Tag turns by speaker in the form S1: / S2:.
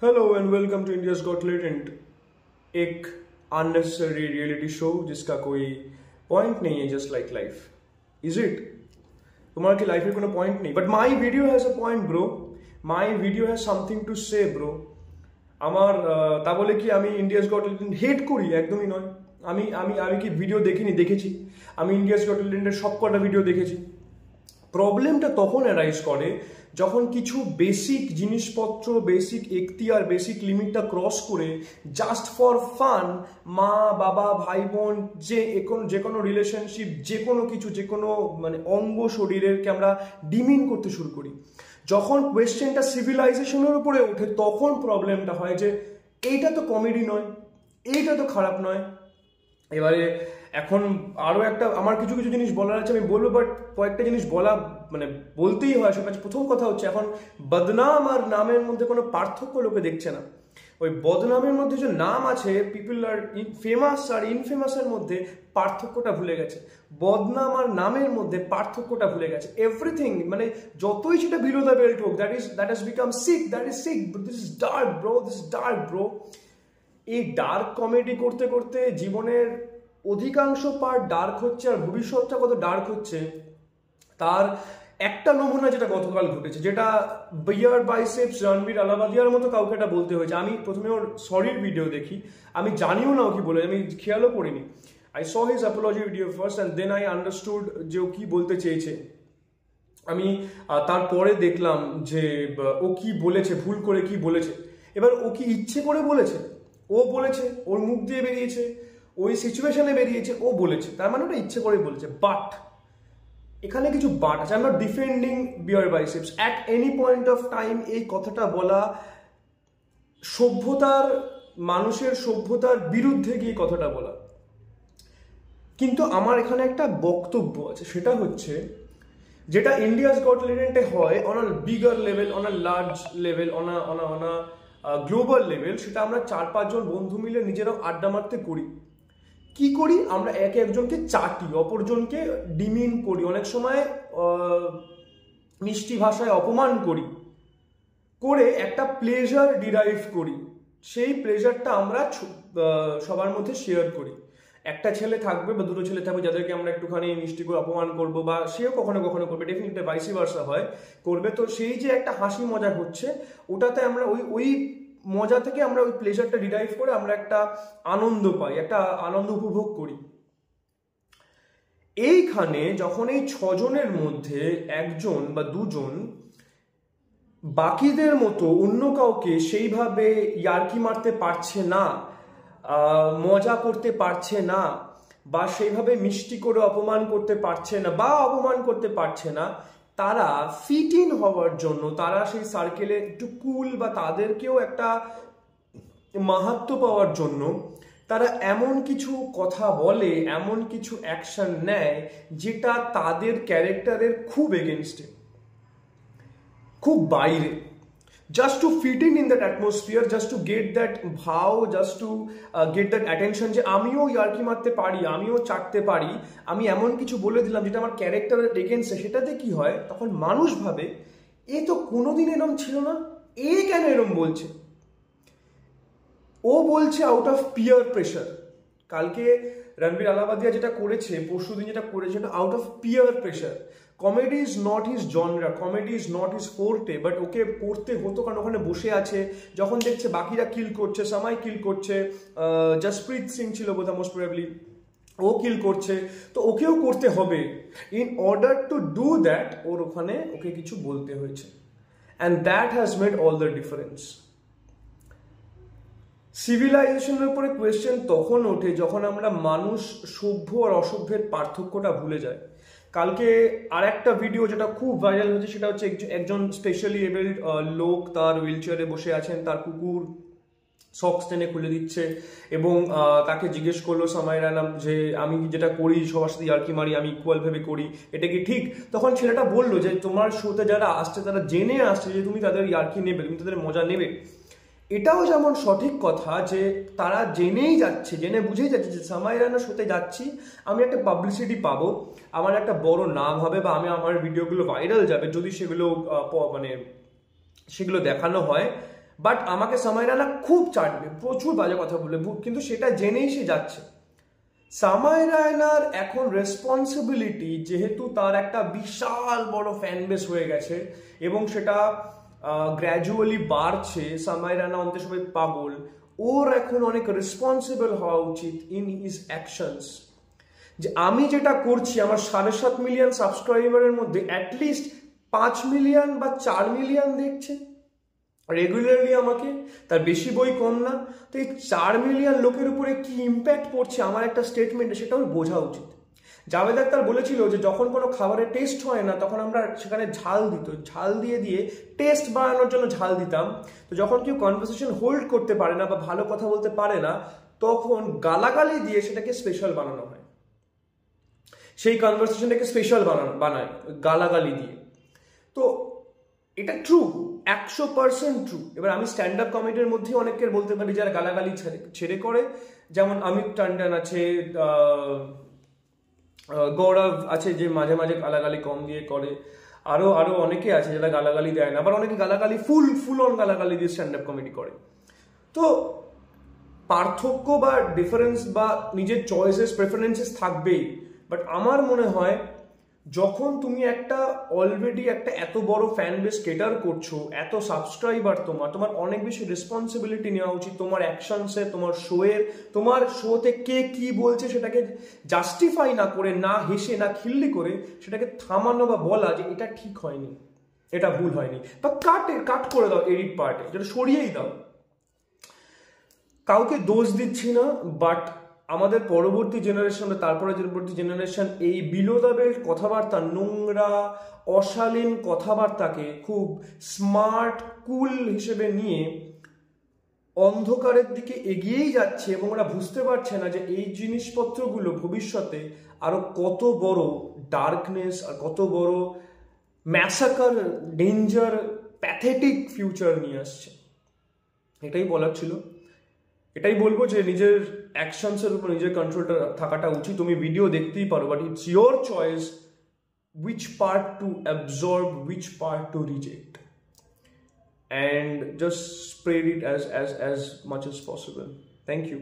S1: Hello and welcome to India's got talent. एक unnecessary reality show जिसका कोई point नहीं है, just like life. Is it? तुम्हारे लाइफেर কোনো पॉइंट नहीं, but my video has a point bro. My video has something to say bro. আমার তা বলে কি আমি ইন্ডিয়াজ গট ট্যালেন্ট হেট করি? একদমই নয়। আমি আমি আমি কি ভিডিও দেখিনি? দেখেছি। আমি ইন্ডিয়াজ গট ট্যালেন্টের সবকটা ভিডিও দেখেছি। প্রবলেমটা তখন অ্যারাইজ করে যখন কিছু বেসিক জিনিসপত্র, বেসিক এখতিয়ার, বেসিক লিমিটটা ক্রস করে জাস্ট ফর ফান মা বাবা ভাই বোন যে কোনো রিলেশনশিপ, যে কোনো কিছু, যে কোনো মানে অঙ্গ শরীরেরকে আমরা ডিমিন করতে শুরু করি। যখন কোয়েশ্চেনটা সিভিলাইজেশনের উপরে ওঠে তখন প্রবলেমটা হয় যে এইটা তো কমেডি নয়, এইটা তো খারাপ নয়। এবারে এখন আরও একটা আমার কিছু কিছু জিনিস বলার আছে, আমি বলবো, বাট কয়েকটা জিনিস মানে বলতেই হয়। সেটা প্রথম কথা হচ্ছে, এখন বদনাম আর নামের মধ্যে কোনো পার্থক্য লোকে দেখছে না। ওই বদনামের মধ্যে যে নাম আছে, পিপল আর ফেমাস আর ইনফেমাসের মধ্যে পার্থক্যটা ভুলে গেছে। বদনাম আর নামের মধ্যে পার্থক্যটা ভুলে গেছে। এভরিথিং মানে যতই সেটা বিলো দ্য বেল্ট হোক, that has become sick, that is sick, this is dark bro, this is dark bro. এই ডার্ক কমেডি করতে করতে জীবনের অধিকাংশ পার্ট ডার্ক হচ্ছে, আর ভবিষ্যৎটা কত ডার্ক হচ্ছে তার একটা নমুনা যেটা গতকাল ঘটেছে, যেটা বিয়ার বাইসেপস রণবীর আলাবাদিয়ার মতো কাউকে এটা বলতে হয়েছে। আমি প্রথমে ওর সরির ভিডিও দেখি, আমি জানিও না ও কি বলে, আমি খেয়ালও করিনি। I saw his apology video first and then I understood যে ও কি বলতে চেয়েছে। আমি তারপরে দেখলাম যে ও কি বলেছে, ভুল করে কি বলেছে। এবার ও কি ইচ্ছে করে বলেছে? ও বলেছে, ওর মুখ দিয়ে বেরিয়েছে, ওই সিচুয়েশনে বেরিয়েছে, ও বলেছে, তার মানে ওটা ইচ্ছে করে বলেছে। বাট এখানে কিছু বাট আছে। I am not defending Beer Biceps at any point of time. এই কথাটা বলা সভ্যতার, মানুষের সভ্যতার বিরুদ্ধে গিয়ে কথাটা বলা। কিন্তু আমার এখানে একটা বক্তব্য আছে, সেটা হচ্ছে যেটা ইন্ডিয়াজ গট ট্যালেন্টে হয় on a bigger level, on a large level, on a global level, সেটা আমরা 4-5 জন বন্ধু মিলে নিজেরাও আড্ডা মারতে করি। কি করি? আমরা একে একজনকে চাটি, অপরজনকে ডিমিন করি, অনেক সময় মিষ্টি ভাষায় অপমান করি, করে একটা প্লেজার ডিরাইভ করি। সেই প্লেজারটা আমরা সবার মধ্যে শেয়ার করি। একটা ছেলে থাকবে বা দুটো ছেলে থাকবে যাদেরকে আমরা একটুখানি মিষ্টি করে অপমান করবো, বা সেও কখনো কখনো করবে, ডেফিনেটলি ভাইসি ভার্সা হয়, করবে। তো সেই যে একটা হাসি মজা হচ্ছে, ওটাতে আমরা ওই মজা থেকে আমরা ওই প্লেজারটা ডিরাইভ করে আমরা একটা আনন্দ পাই, একটা আনন্দ উপভোগ করি। এইখানে যখন এই 6 জনের মধ্যে একজন বা দুজন বাকিদের মতো অন্য কাউকে সেইভাবে ইয়ার্কি মারতে পারছে না, মজা করতে পারছে না, বা সেইভাবে মিষ্টি করে অপমান করতে পারছে না, বা অপমান করতে পারছে না, তারা ফিট ইন হওয়ার জন্য, তারা সেই সার্কেলে একটু কুল বা তাদেরকেও একটা মাহাত্ম্য পাওয়ার জন্য তারা এমন কিছু কথা বলে, এমন কিছু অ্যাকশন নেয় যেটা তাদের ক্যারেক্টারের খুব এগেনস্টে, খুব বাইরে, just to fit in that atmosphere, just to get that ভাও, just to get that attention, যে আমিও ইয়ার্কি মারতে পারি, আমিও চাটতে পারি, আমি এমন কিছু বলে দিলাম যেটা আমার ক্যারেক্টারের এগেনস্টে। সেটাতে কি হয়, তখন মানুষ ভাবে এ তো কোনোদিন এরম ছিল না, এ কেন এরম বলছে? ও বলছে আউট অফ পিয়ার প্রেশার। কালকে রণবীর আলাবাদিয়া যেটা করেছে, পরশুদিন যেটা করেছে, এটা out of peer pressure. Comedy is not his genre, comedy is not his forte, but ওকে করতে হতো কারণ ওখানে বসে আছে, যখন দেখছে বাকিরা কিল করছে, সামাই কিল করছে, জসপ্রীত সিং ছিল বোধহয় মোস্ট প্রবাবলি, ও কিল করছে, তো ওকেও করতে হবে। In order to do that ওর ওখানে ওকে কিছু বলতে হয়েছে, and that has made all the difference. সিভিলাইজেশনের উপরে কোয়েশ্চেন তখন ওঠে যখন আমরা মানুষ সভ্য আর অসভ্যের পার্থক্যটা ভুলে যাই। কালকে আর একটা ভিডিও যেটা খুব ভাইরাল হয়েছে, সেটা হচ্ছে একজন স্পেশালি এবেলড লোক, তার হুইল চেয়ারে বসে আছেন, তার কুকুর সক্স টেনে খুলে দিচ্ছে, এবং তাকে জিজ্ঞেস করলো সামাইরা নাম যে আমি যেটা করি সবার সাথে ইয়ার্কি মারি, আমি ইকুয়াল ভেবে করি, এটা কি ঠিক? তখন ছেলেটা বললো যে তোমার শোতে যারা আসছে তারা জেনে আসছে যে তুমি তাদের ইয়ার্কি নেবে, তুমি তাদের মজা নেবে। এটাও যেমন সঠিক কথা যে তারা জেনেই যাচ্ছে, জেনে বুঝেই যাচ্ছে যে সামাইরানা শোতে যাচ্ছি, আমি একটা পাবলিসিটি পাবো, আমার একটা বড় নাম হবে, বা আমার ভিডিওগুলো ভাইরাল যাবে যদি সেগুলো মানে সেগুলো দেখানো হয়, বাট আমাকে সামাই রানা খুব চাটবে, প্রচুর বাজে কথা বলে, কিন্তু সেটা জেনেই সে যাচ্ছে। সামাই রায়নার এখন রেসপন্সিবিলিটি, যেহেতু তার একটা বিশাল বড় ফ্যান বেস হয়ে গেছে এবং সেটা গ্র্যাজুয়ালি বাড়ছে, সামাই রায়না অন্তে সবাই পাগল, ওর এখন অনেক রেসপন্সিবল হওয়া উচিত ইন হিজ অ্যাকশনস। যে আমি যেটা করছি, আমার 7.5 মিলিয়ন সাবস্ক্রাইবারের মধ্যে অ্যাটলিস্ট 5 মিলিয়ন বা 4 মিলিয়ন দেখছে রেগুলারলি আমাকে, তার বেশি বই কম না। তো এই 4 মিলিয়ন লোকের উপরে কি ইম্প্যাক্ট পড়ছে আমার একটা স্টেটমেন্টে, সেটা ওর বোঝা উচিত। জাভেদ আখতার বলেছিল যে যখন কোনো খাবারের টেস্ট হয় না, তখন আমরা সেখানে ঝাল দিয়ে দিয়ে টেস্ট বাড়ানোর জন্য ঝাল দিতাম। তো যখন কেউ কনভারসেশন হোল্ড করতে পারে না বা ভালো কথা বলতে পারে না, তখন গালাগালি দিয়ে সেটাকে স্পেশাল বানানো হয়, সেই কনভারসেশনটাকে স্পেশাল বানায় গালাগালি দিয়ে। তো এটা ট্রু, 100% ট্রু। এবার আমি স্ট্যান্ড আপ কমেডির মধ্যে অনেকের বলতে পারি যারা গালাগালি ছেড়ে করে, যেমন অমিত টান্ডন আছে, গৌরব আছে যে মাঝে মাঝে গালাগালি কম দিয়ে করে, আরো অনেকে আছে যারা গালাগালি দেয় না, আবার অনেকে গালাগালি ফুল অন গালাগালি দিয়ে স্ট্যান্ড আপ কমেডি করে। তো পার্থক্য বা ডিফারেন্স বা নিজের চয়েসেস প্রেফারেন্সেস থাকবেই, বাট আমার মনে হয় যখন তুমি অলরেডি একটা এত বড় ফ্যান বেস কেটার করছো, এত সাবস্ক্রাইবার, তোমার অনেক বেশি রেসপন্সিবিলিটি নেওয়া উচিত তোমার অ্যাকশনসে, তোমার শোতে কে কি বলছে সেটাকে জাস্টিফাই না করে, না হেসে না খিল্লি করে সেটাকে থামানো বা বলা যে এটা ঠিক হয়নি, এটা ভুল হয়নি, বা কাট করে দাও এডিট পার্টে, যেটা সরিয়েই দাও। কাউকে দোষ দিচ্ছি না, বাট আমাদের পরবর্তী জেনারেশন, তারপরে পরবর্তী জেনারেশন এই বিলো দ্য বেল্ট কথাবার্তা, নোংরা অশালীন কথাবার্তাকে খুব স্মার্ট কুল হিসেবে নিয়ে অন্ধকারের দিকে এগিয়েই যাচ্ছে এবং ওরা বুঝতে পারছে না যে এই জিনিসপত্রগুলো ভবিষ্যতে আরো কত বড় ডার্কনেস আর কত বড় ম্যাসাকার, ডেঞ্জার, প্যাথেটিক ফিউচার নিয়ে আসছে। এটাই বলার ছিল। এটাই বলবো যে নিজের অ্যাকশনসের উপর নিজের কন্ট্রোলটা থাকাটা উচিত। তুমি ভিডিও দেখতেই পারো, but it's your choice which part to absorb, which part to reject, and just spread it as much as possible. Thank you.